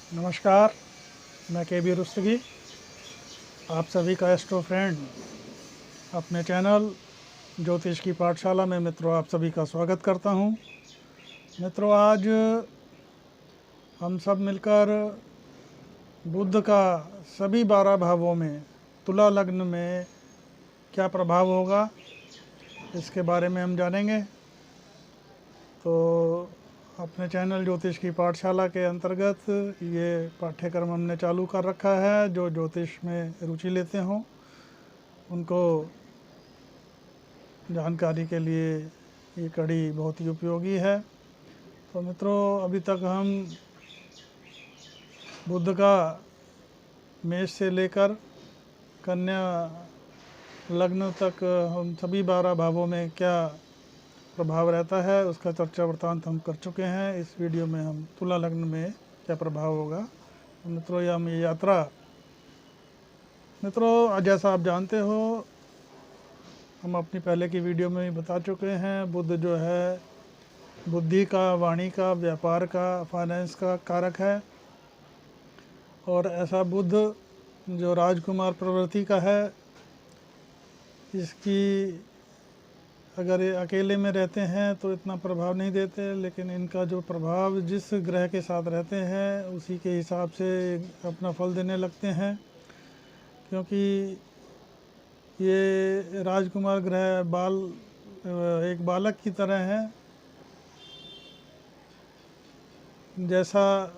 नमस्कार, मैं के बी रुस्तगी, आप सभी का एस्ट्रो फ्रेंड अपने चैनल ज्योतिष की पाठशाला में मित्रों आप सभी का स्वागत करता हूं। मित्रों, आज हम सब मिलकर बुध का सभी 12 भावों में तुला लग्न में क्या प्रभाव होगा इसके बारे में हम जानेंगे। तो अपने चैनल ज्योतिष की पाठशाला के अंतर्गत ये पाठ्यक्रम हमने चालू कर रखा है। जो ज्योतिष में रुचि लेते हों उनको जानकारी के लिए ये कड़ी बहुत ही उपयोगी है। तो मित्रों, अभी तक हम बुध का मेष से लेकर कन्या लग्न तक हम सभी 12 भावों में क्या प्रभाव रहता है उसका चर्चा वृत्तांत हम कर चुके हैं। इस वीडियो में हम तुला लग्न में क्या प्रभाव होगा। तो मित्रों, ये यात्रा मित्रों जैसा आप जानते हो, हम अपनी पहले की वीडियो में भी बता चुके हैं, बुध जो है बुद्धि का, वाणी का, व्यापार का, फाइनेंस का कारक है। और ऐसा बुध जो राजकुमार प्रवृत्ति का है, इसकी अगर ये अकेले में रहते हैं तो इतना प्रभाव नहीं देते, लेकिन इनका जो प्रभाव जिस ग्रह के साथ रहते हैं उसी के हिसाब से अपना फल देने लगते हैं। क्योंकि ये राजकुमार ग्रह एक बालक की तरह है। जैसा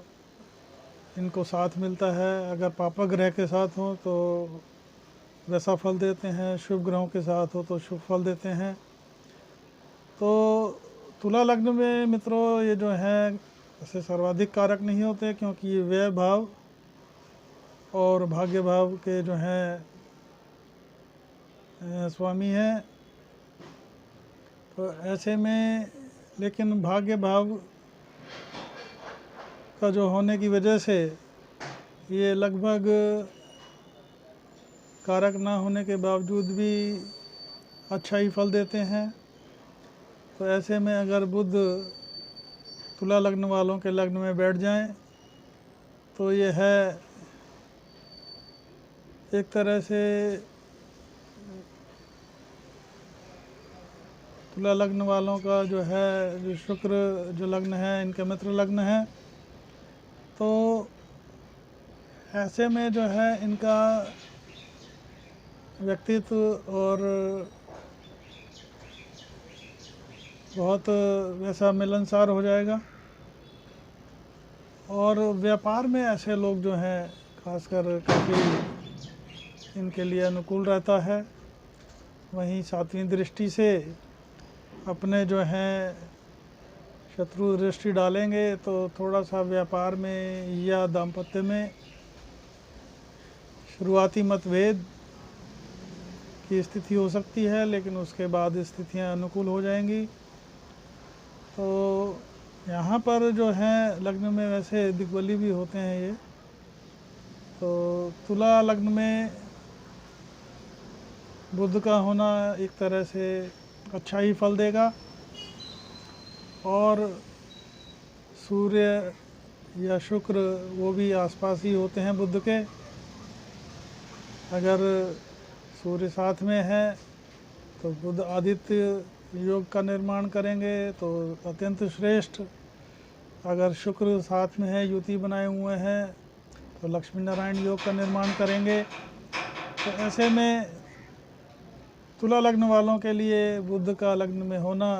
इनको साथ मिलता है, अगर पापा ग्रह के साथ हो तो वैसा फल देते हैं, शुभ ग्रहों के साथ हो तो शुभ फल देते हैं। तो तुला लग्न में मित्रों ये जो है ऐसे सर्वाधिक कारक नहीं होते, क्योंकि ये व्यय भाव और भाग्य भाव के जो हैं स्वामी हैं। तो ऐसे में लेकिन भाग्य भाव का जो होने की वजह से ये लगभग कारक ना होने के बावजूद भी अच्छा ही फल देते हैं। तो ऐसे में अगर बुध तुला लग्न वालों के लग्न में बैठ जाएं तो ये है एक तरह से तुला लग्न वालों का जो है, जो शुक्र जो लग्न है इनके मित्र लग्न है, तो ऐसे में जो है इनका व्यक्तित्व और बहुत वैसा मिलनसार हो जाएगा। और व्यापार में ऐसे लोग जो हैं खासकर काफ़ी इनके लिए अनुकूल रहता है। वहीं 7वीं दृष्टि से अपने जो हैं शत्रु दृष्टि डालेंगे तो थोड़ा सा व्यापार में या दाम्पत्य में शुरुआती मतभेद की स्थिति हो सकती है, लेकिन उसके बाद स्थितियां अनुकूल हो जाएंगी। तो यहाँ पर जो है लग्न में वैसे दिग्बली भी होते हैं ये। तो तुला लग्न में बुध का होना एक तरह से अच्छा ही फल देगा। और सूर्य या शुक्र वो भी आसपास ही होते हैं बुध के। अगर सूर्य साथ में है तो बुध आदित्य योग का निर्माण करेंगे तो अत्यंत श्रेष्ठ। अगर शुक्र साथ में है, युति बनाए हुए हैं, तो लक्ष्मी नारायण योग का निर्माण करेंगे। तो ऐसे में तुला लग्न वालों के लिए बुध का लग्न में होना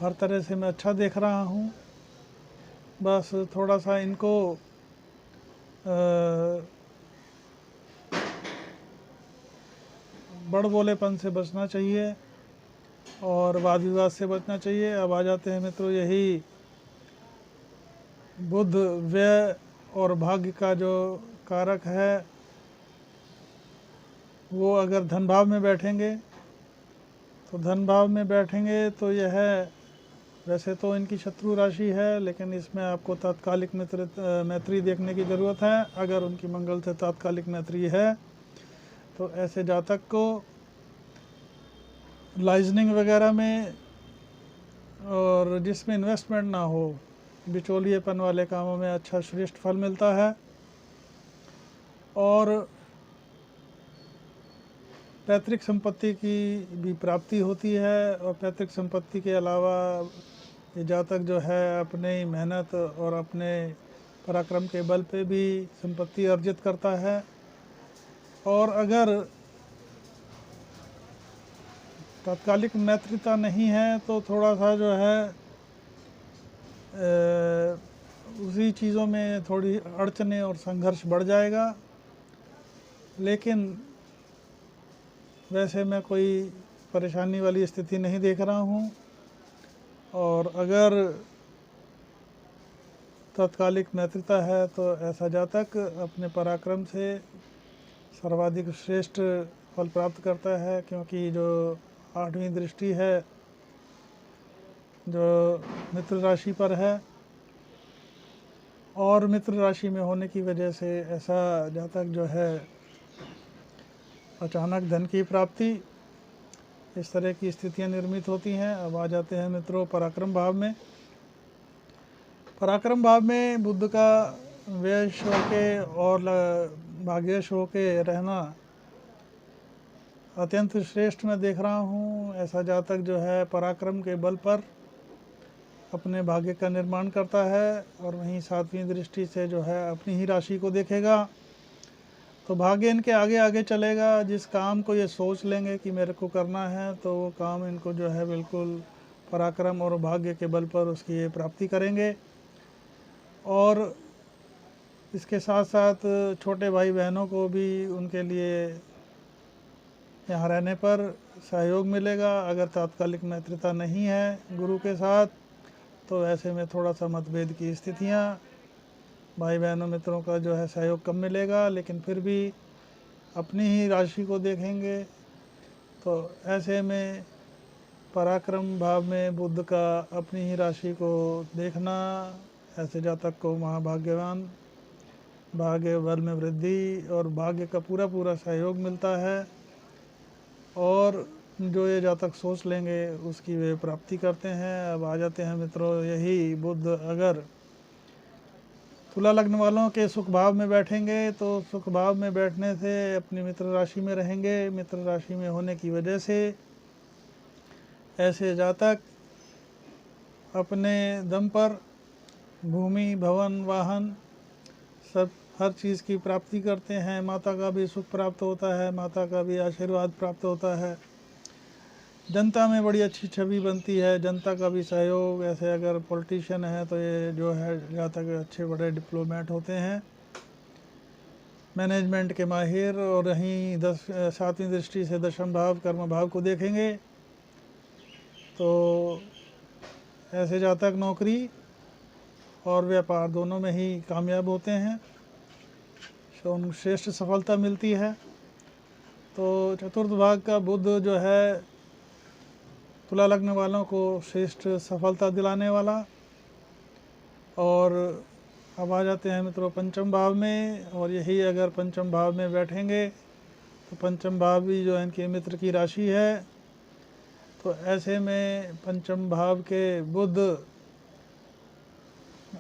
हर तरह से मैं अच्छा देख रहा हूँ। बस थोड़ा सा इनको बड़ बोलेपन से बचना चाहिए और वाद विवाद से बचना चाहिए। अब आ जाते हैं मित्रों, यही बुध व्यय और भाग्य का जो कारक है, वो अगर धन भाव में बैठेंगे तो धन भाव में बैठेंगे तो यह वैसे तो इनकी शत्रु राशि है, लेकिन इसमें आपको तात्कालिक मैत्री देखने की ज़रूरत है। अगर उनकी मंगल से तात्कालिक मैत्री है तो ऐसे जातक को लाइजनिंग वगैरह में और जिसमें इन्वेस्टमेंट ना हो, बिचौलिएपन वाले कामों में अच्छा श्रेष्ठ फल मिलता है। और पैतृक संपत्ति की भी प्राप्ति होती है। और पैतृक संपत्ति के अलावा ये जातक जो है अपने मेहनत और अपने पराक्रम के बल पे भी संपत्ति अर्जित करता है। और अगर तात्कालिक मैत्रिता नहीं है तो थोड़ा सा जो है उसी चीज़ों में थोड़ी अड़चने और संघर्ष बढ़ जाएगा। लेकिन वैसे मैं कोई परेशानी वाली स्थिति नहीं देख रहा हूँ। और अगर तात्कालिक मैत्रिता है तो ऐसा जातक अपने पराक्रम से सर्वाधिक श्रेष्ठ फल प्राप्त करता है, क्योंकि जो 8वीं दृष्टि है जो मित्र राशि पर है और मित्र राशि में होने की वजह से ऐसा जातक जो है अचानक धन की प्राप्ति, इस तरह की स्थितियां निर्मित होती हैं। अब आ जाते हैं मित्रों पराक्रम भाव में। पराक्रम भाव में बुध का व्ययश होके और भाग्यश होके रहना अत्यंत श्रेष्ठ मैं देख रहा हूँ। ऐसा जातक जो है पराक्रम के बल पर अपने भाग्य का निर्माण करता है और वहीं 7वीं दृष्टि से जो है अपनी ही राशि को देखेगा तो भाग्य इनके आगे आगे चलेगा। जिस काम को ये सोच लेंगे कि मेरे को करना है तो वो काम इनको जो है बिल्कुल पराक्रम और भाग्य के बल पर उसकी ये प्राप्ति करेंगे। और इसके साथ साथ छोटे भाई बहनों को भी उनके लिए यहाँ रहने पर सहयोग मिलेगा। अगर तात्कालिक मैत्रिता नहीं है गुरु के साथ तो ऐसे में थोड़ा सा मतभेद की स्थितियाँ, भाई बहनों मित्रों का जो है सहयोग कम मिलेगा। लेकिन फिर भी अपनी ही राशि को देखेंगे तो ऐसे में पराक्रम भाव में बुध का अपनी ही राशि को देखना ऐसे जातक को महाभाग्यवान, भाग्य बल में वृद्धि और भाग्य का पूरा पूरा सहयोग मिलता है। और जो ये जातक सोच लेंगे उसकी वे प्राप्ति करते हैं। अब आ जाते हैं मित्रों, यही बुध अगर तुला लग्न वालों के सुख भाव में बैठेंगे तो सुख भाव में बैठने से अपनी मित्र राशि में रहेंगे। मित्र राशि में होने की वजह से ऐसे जातक अपने दम पर भूमि भवन वाहन सब हर चीज़ की प्राप्ति करते हैं। माता का भी सुख प्राप्त होता है, माता का भी आशीर्वाद प्राप्त होता है, जनता में बड़ी अच्छी छवि बनती है, जनता का भी सहयोग। ऐसे अगर पॉलिटिशियन है तो ये जो है जातक अच्छे बड़े डिप्लोमेट होते हैं, मैनेजमेंट के माहिर। और यहीं 7वीं दृष्टि से दशम भाव कर्म भाव को देखेंगे तो ऐसे जातक नौकरी और व्यापार दोनों में ही कामयाब होते हैं, तो उनको श्रेष्ठ सफलता मिलती है। तो चतुर्थ भाग का बुध जो है तुला लग्न वालों को श्रेष्ठ सफलता दिलाने वाला। और अब आ जाते हैं मित्रों पंचम भाव में। और यही अगर पंचम भाव में बैठेंगे तो पंचम भाव भी जो है इनके मित्र की राशि है। तो ऐसे में पंचम भाव के बुध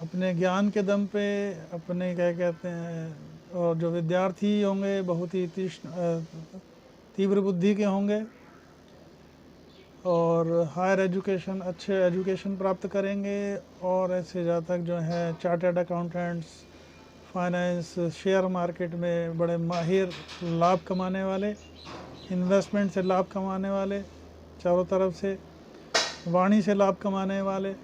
अपने ज्ञान के दम पे अपने क्या कहते हैं, और जो विद्यार्थी होंगे बहुत ही तीव्र बुद्धि के होंगे और हायर एजुकेशन अच्छे एजुकेशन प्राप्त करेंगे। और ऐसे जातक जो हैं chartered accountants, finance, share market में बड़े माहिर, लाभ कमाने वाले, इन्वेस्टमेंट से लाभ कमाने वाले, चारों तरफ से वाणी से लाभ कमाने वाले,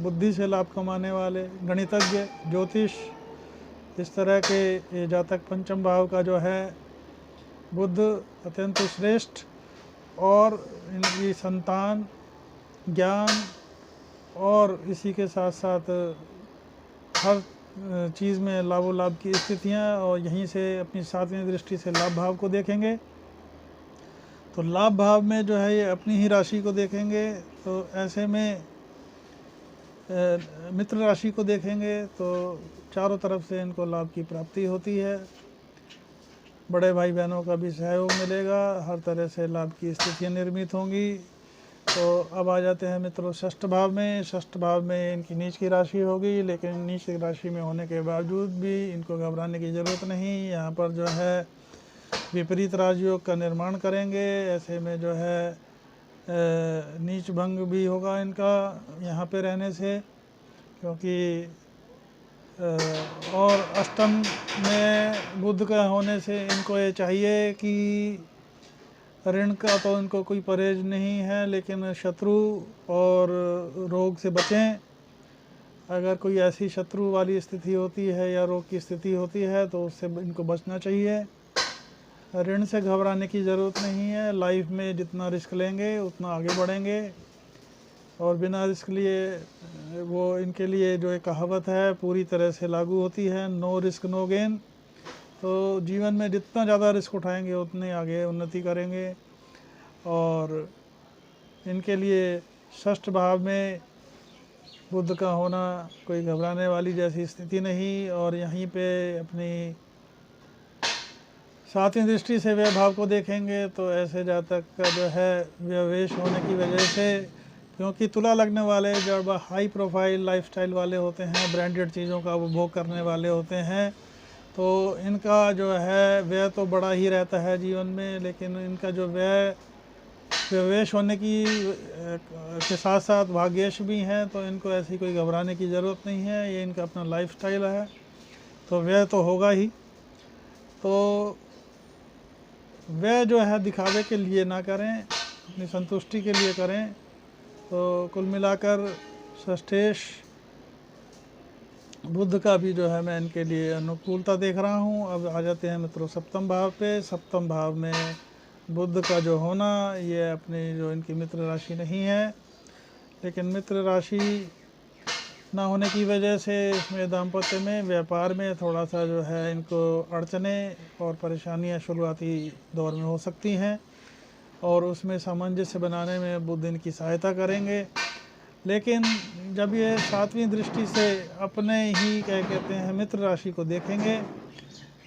बुद्धि से लाभ कमाने वाले, गणितज्ञ, ज्योतिष, इस तरह के ये जातक पंचम भाव का जो है बुध अत्यंत श्रेष्ठ। और इनकी संतान, ज्ञान और इसी के साथ साथ हर चीज़ में लाभोलाभ की स्थितियाँ। और यहीं से अपनी 7वीं दृष्टि से लाभ भाव को देखेंगे तो लाभ भाव में जो है ये अपनी ही राशि को देखेंगे। तो ऐसे में मित्र राशि को देखेंगे तो चारों तरफ से इनको लाभ की प्राप्ति होती है, बड़े भाई बहनों का भी सहयोग मिलेगा, हर तरह से लाभ की स्थितियाँ निर्मित होंगी। तो अब आ जाते हैं मित्रों षष्ठ भाव में। षष्ठ भाव में इनकी नीच की राशि होगी, लेकिन नीच की राशि में होने के बावजूद भी इनको घबराने की ज़रूरत नहीं। यहाँ पर जो है विपरीत राजयोग का निर्माण करेंगे। ऐसे में जो है नीच भंग भी होगा इनका यहाँ पे रहने से, क्योंकि और अष्टम में बुध का होने से इनको ये चाहिए कि ऋण का तो इनको कोई परहेज नहीं है, लेकिन शत्रु और रोग से बचें। अगर कोई ऐसी शत्रु वाली स्थिति होती है या रोग की स्थिति होती है तो उससे इनको बचना चाहिए। ऋण से घबराने की ज़रूरत नहीं है। लाइफ में जितना रिस्क लेंगे उतना आगे बढ़ेंगे, और बिना रिस्क लिए वो इनके लिए जो एक कहावत है पूरी तरह से लागू होती है, नो रिस्क नो गेन। तो जीवन में जितना ज़्यादा रिस्क उठाएंगे उतने आगे उन्नति करेंगे। और इनके लिए षष्ठ भाव में बुध का होना कोई घबराने वाली जैसी स्थिति नहीं। और यहीं पे अपनी सातवीं दृष्टि से व्यय भाव को देखेंगे तो ऐसे जातक का जो है व्यवेश होने की वजह से, क्योंकि तुला लगने वाले जब हाई प्रोफाइल लाइफस्टाइल वाले होते हैं, ब्रांडेड चीज़ों का उपभोग करने वाले होते हैं, तो इनका जो है व्यय तो बड़ा ही रहता है जीवन में। लेकिन इनका जो व्यवेश होने की के साथ साथ भाग्येश भी हैं, तो इनको ऐसी कोई घबराने की ज़रूरत नहीं है। ये इनका अपना लाइफस्टाइल है, तो व्यय तो होगा ही। तो व्यय जो है दिखावे के लिए ना करें, अपनी संतुष्टि के लिए करें। तो कुल मिलाकर षष्ठेश बुध का भी जो है मैं इनके लिए अनुकूलता देख रहा हूँ। अब आ जाते हैं मित्रों सप्तम भाव पे। सप्तम भाव में बुध का जो होना, ये अपनी जो इनकी मित्र राशि नहीं है, लेकिन मित्र राशि ना होने की वजह से इसमें दाम्पत्य में, व्यापार में थोड़ा सा जो है इनको अड़चने और परेशानियां शुरुआती दौर में हो सकती हैं, और उसमें सामंजस्य बनाने में बुध इनकी सहायता करेंगे। लेकिन जब ये सातवीं दृष्टि से अपने ही क्या कहते हैं मित्र राशि को देखेंगे,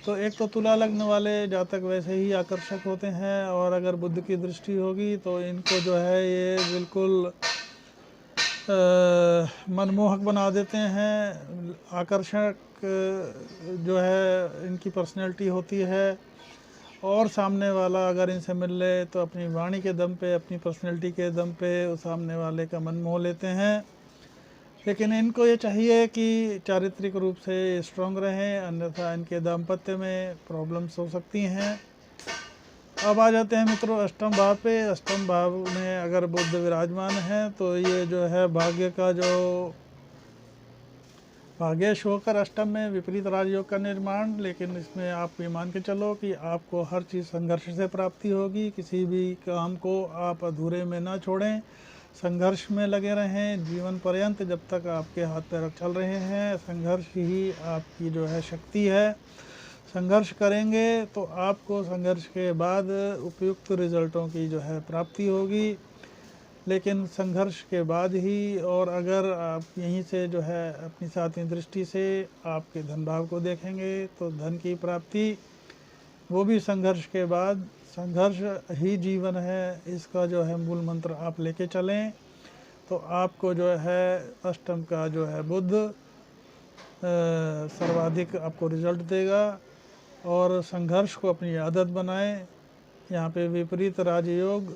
तो एक तो तुला लग्न वाले जातक वैसे ही आकर्षक होते हैं, और अगर बुध की दृष्टि होगी तो इनको जो है ये बिल्कुल मनमोहक बना देते हैं। आकर्षक जो है इनकी पर्सनैलिटी होती है, और सामने वाला अगर इनसे मिल ले तो अपनी वाणी के दम पे, अपनी पर्सनैलिटी के दम पे उस सामने वाले का मन मोह लेते हैं। लेकिन इनको ये चाहिए कि चारित्रिक रूप से स्ट्रांग रहें, अन्यथा इनके दाम्पत्य में प्रॉब्लम्स हो सकती हैं। अब आ जाते हैं मित्रों अष्टम भाव पे। अष्टम भाव में अगर बुध विराजमान है तो ये जो है भाग्य का जो भाग्येश होकर अष्टम में विपरीत राजयोग का निर्माण। लेकिन इसमें आप ये मान के चलो कि आपको हर चीज़ संघर्ष से प्राप्ति होगी। किसी भी काम को आप अधूरे में ना छोड़ें, संघर्ष में लगे रहें जीवन पर्यंत। जब तक आपके हाथ पैर चल रहे हैं, संघर्ष ही आपकी जो है शक्ति है। संघर्ष करेंगे तो आपको संघर्ष के बाद उपयुक्त रिजल्टों की जो है प्राप्ति होगी। लेकिन संघर्ष के बाद ही, और अगर आप यहीं से जो है अपनी सातवीं दृष्टि से आपके धन भाव को देखेंगे तो धन की प्राप्ति वो भी संघर्ष के बाद। संघर्ष ही जीवन है, इसका जो है मूल मंत्र आप लेके चलें तो आपको जो है अष्टम का जो है बुध सर्वाधिक आपको रिजल्ट देगा। और संघर्ष को अपनी आदत बनाएं। यहाँ पे विपरीत राजयोग,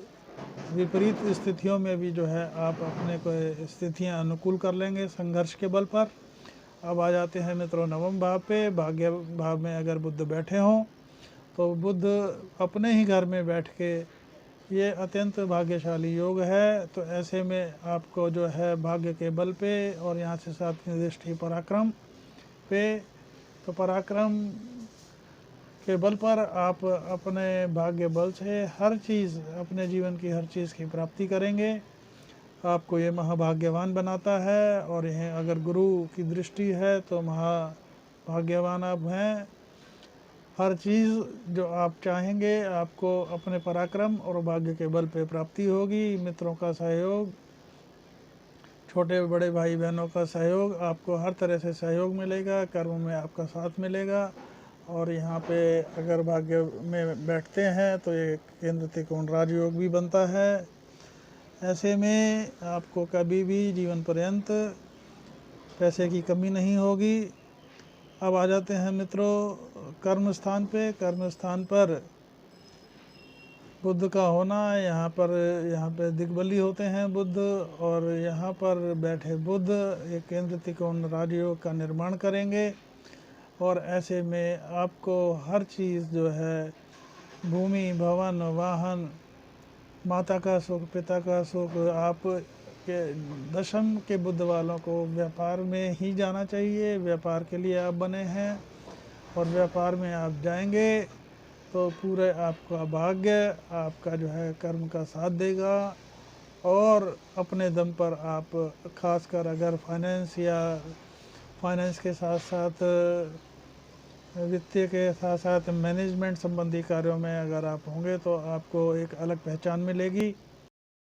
विपरीत स्थितियों में भी जो है आप अपने को स्थितियाँ अनुकूल कर लेंगे संघर्ष के बल पर। अब आ जाते हैं मित्रों नवम भाव पे। भाग्य भाव में अगर बुध बैठे हों तो बुध अपने ही घर में बैठ के, ये अत्यंत भाग्यशाली योग है। तो ऐसे में आपको जो है भाग्य के बल पे, और यहाँ से सातवीं दृष्टि पराक्रम पे, तो पराक्रम के बल पर आप अपने भाग्य बल से हर चीज़, अपने जीवन की हर चीज़ की प्राप्ति करेंगे। आपको ये महाभाग्यवान बनाता है। और यह अगर गुरु की दृष्टि है तो महाभाग्यवान आप हैं। हर चीज़ जो आप चाहेंगे आपको अपने पराक्रम और भाग्य के बल पे प्राप्ति होगी। मित्रों का सहयोग, छोटे बड़े भाई बहनों का सहयोग, आपको हर तरह से सहयोग मिलेगा। कर्म में आपका साथ मिलेगा। और यहाँ पे अगर भाग्य में बैठते हैं तो ये केंद्र त्रिकोण राजयोग भी बनता है। ऐसे में आपको कभी भी जीवन पर्यंत पैसे की कमी नहीं होगी। अब आ जाते हैं मित्रों कर्म स्थान पे। कर्म स्थान पर बुद्ध का होना, यहाँ पे दिग्बली होते हैं बुद्ध, और यहाँ पर बैठे बुद्ध एक केंद्र त्रिकोण राजयोग का निर्माण करेंगे। और ऐसे में आपको हर चीज़ जो है, भूमि, भवन, वाहन, माता का सुख, पिता का सुख, आप के दशम के बुद्ध वालों को व्यापार में ही जाना चाहिए। व्यापार के लिए आप बने हैं, और व्यापार में आप जाएंगे तो पूरे आपका भाग्य आपका जो है कर्म का साथ देगा। और अपने दम पर आप, खासकर अगर फाइनेंस के साथ साथ वित्तीय के साथ साथ मैनेजमेंट संबंधी कार्यों में अगर आप होंगे तो आपको एक अलग पहचान मिलेगी।